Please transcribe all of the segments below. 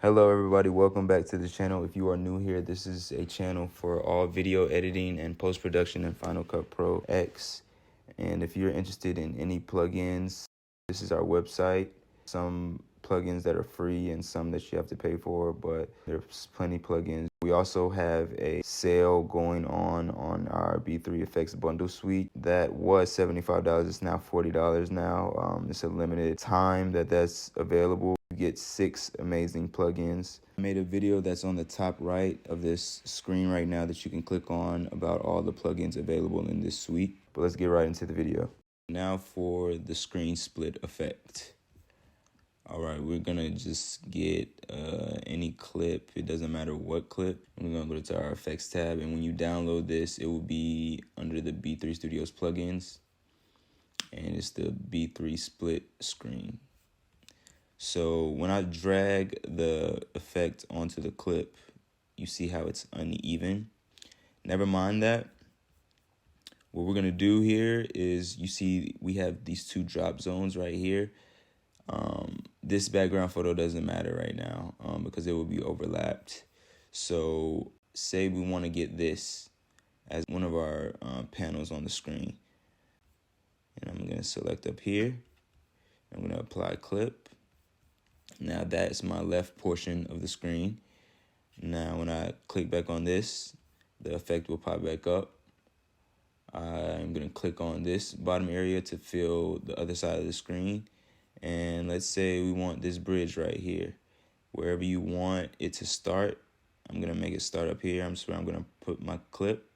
Hello everybody, welcome back to the channel. If you are new here, this is a channel for all video editing and post-production in Final Cut Pro X. And if you're interested in any plugins, this is our website. Some plugins that are free and some that you have to pay for, but there's plenty plugins. We also have a sale going on our B3 Effects bundle suite. That was $75, it's now $40 now. It's a limited time that's available. You get 6 amazing plugins. I made a video that's on the top right of this screen right now that you can click on about all the plugins available in this suite. But let's get right into the video. Now for the screen split effect. All right, we're gonna just get any clip. It doesn't matter what clip. We're gonna go to our effects tab, and when you download this, it will be under the B3 Studios plugins, and it's the B3 split screen. So when I drag the effect onto the clip, you see how it's uneven. Never mind that. What we're gonna do here is, you see we have these 2 drop zones right here. This background photo doesn't matter right now because it will be overlapped. So say we want to get this as one of our panels on the screen. And I'm going to select up here. I'm going to apply clip. Now that's my left portion of the screen. Now when I click back on this, the effect will pop back up. I'm going to click on this bottom area to fill the other side of the screen. And let's say we want this bridge right here. Wherever you want it to start, I'm going to make it start up here. I'm going to put my clip,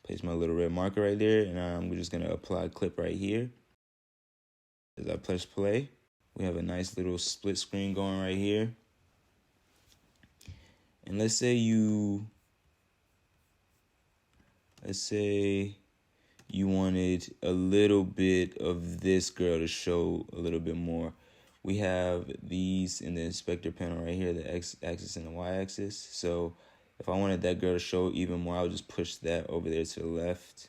place my little red marker right there, and I'm just going to apply clip right here. As I press play, we have a nice little split screen going right here. And let's say you wanted a little bit of this girl to show a little bit more. We have these in the inspector panel right here, the x-axis and the y-axis. So if I wanted that girl to show even more, I'll just push that over there to the left.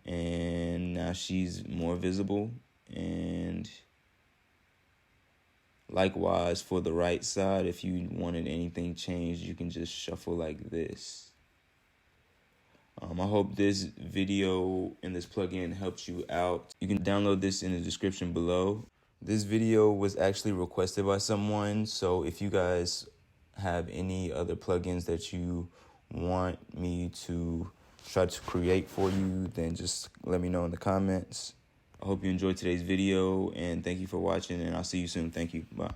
And now she's more visible. And likewise for the right side, if you wanted anything changed, you can just shuffle like this. I hope this video and this plugin helps you out. You can download this in the description below. This video was actually requested by someone, so if you guys have any other plugins that you want me to try to create for you, then just let me know in the comments. I hope you enjoyed today's video, and thank you for watching, and I'll see you soon. Thank you. Bye.